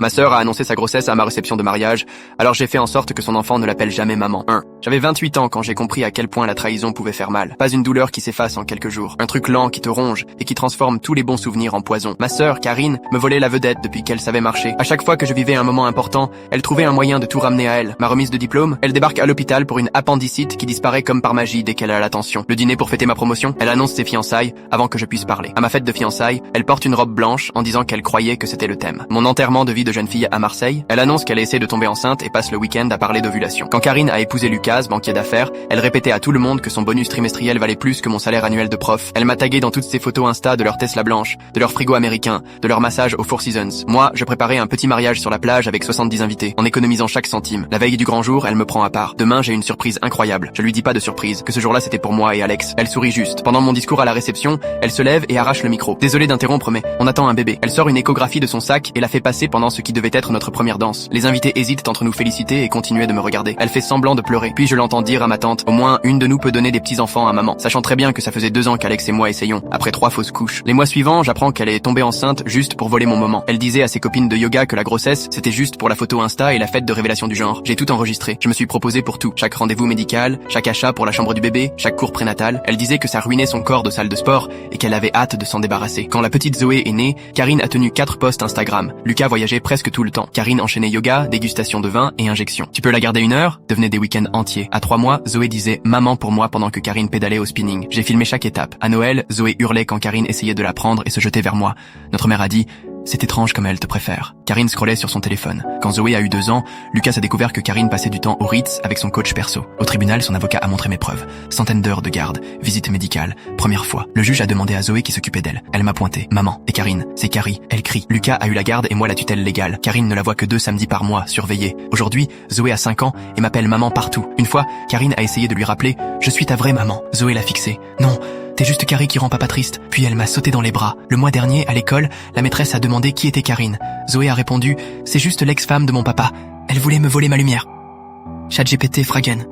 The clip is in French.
Ma sœur a annoncé sa grossesse à ma réception de mariage, alors j'ai fait en sorte que son enfant ne l'appelle jamais maman. 1. J'avais 28 ans quand j'ai compris à quel point la trahison pouvait faire mal. Pas une douleur qui s'efface en quelques jours. Un truc lent qui te ronge et qui transforme tous les bons souvenirs en poison. Ma sœur, Karine, me volait la vedette depuis qu'elle savait marcher. À chaque fois que je vivais un moment important, elle trouvait un moyen de tout ramener à elle. Ma remise de diplôme, elle débarque à l'hôpital pour une appendicite qui disparaît comme par magie dès qu'elle a l'attention. Le dîner pour fêter ma promotion, elle annonce ses fiançailles avant que je puisse parler. À ma fête de fiançailles, elle porte une robe blanche en disant qu'elle croyait que c'était le thème. Mon enterrement de vie de jeune fille à Marseille, elle annonce qu'elle essaie de tomber enceinte et passe le week-end à parler d'ovulation. Quand Karine a épousé Lucas, banquier d'affaires, elle répétait à tout le monde que son bonus trimestriel valait plus que mon salaire annuel de prof. Elle m'a tagué dans toutes ses photos Insta de leur Tesla blanche, de leur frigo américain, de leur massage au Four Seasons. Moi, je préparais un petit mariage sur la plage avec 70 invités, en économisant chaque centime. La veille du grand jour, elle me prend à part. Demain, j'ai une surprise incroyable. Je lui dis pas de surprise, que ce jour-là c'était pour moi et Alex. Elle sourit juste. Pendant mon discours à la réception, elle se lève et arrache le micro. Désolé d'interrompre, mais on attend un bébé. Elle sort une échographie de son sac et la fait passer pendant ce qui devait être notre première danse. Les invités hésitent entre nous féliciter et continuer de me regarder. Elle fait semblant de pleurer. Puis je l'entends dire à ma tante, au moins une de nous peut donner des petits-enfants à maman. Sachant très bien que ça faisait 2 ans qu'Alex et moi essayons, après 3 fausses couches. Les mois suivants, j'apprends qu'elle est tombée enceinte juste pour voler mon moment. Elle disait à ses copines de yoga que la grossesse, c'était juste pour la photo Insta et la fête de révélation du genre. J'ai tout enregistré. Je me suis proposé pour tout. Chaque rendez-vous médical, chaque achat pour la chambre du bébé, chaque cours prénatal. Elle disait que ça ruinait son corps de salle de sport et qu'elle avait hâte de s'en débarrasser. Quand la petite Zoé est née, Karine a tenu 4 posts Instagram. Lucas voyageait presque tout le temps. Karine enchaînait yoga, dégustation de vin et injection. Tu peux la garder 1 heure? Devenait des week-ends entiers. À 3 mois, Zoé disait maman pour moi pendant que Karine pédalait au spinning. J'ai filmé chaque étape. À Noël, Zoé hurlait quand Karine essayait de la prendre et se jetait vers moi. Notre mère a dit c'est étrange comme elle te préfère. Karine scrollait sur son téléphone. Quand Zoé a eu 2 ans, Lucas a découvert que Karine passait du temps au Ritz avec son coach perso. Au tribunal, son avocat a montré mes preuves. Centaines d'heures de garde, visite médicale, première fois. Le juge a demandé à Zoé qui s'occupait d'elle. Elle m'a pointé. Maman. Et Karine. C'est Carrie. Elle crie. Lucas a eu la garde et moi la tutelle légale. Karine ne la voit que 2 samedis par mois, surveillée. Aujourd'hui, Zoé a 5 ans et m'appelle maman partout. Une fois, Karine a essayé de lui rappeler « Je suis ta vraie maman ». Zoé l'a fixée. Non. C'est juste Carrie qui rend papa triste. Puis elle m'a sauté dans les bras. Le mois dernier, à l'école, la maîtresse a demandé qui était Karine. Zoé a répondu « C'est juste l'ex-femme de mon papa. Elle voulait me voler ma lumière ». ChatGPT Fragen.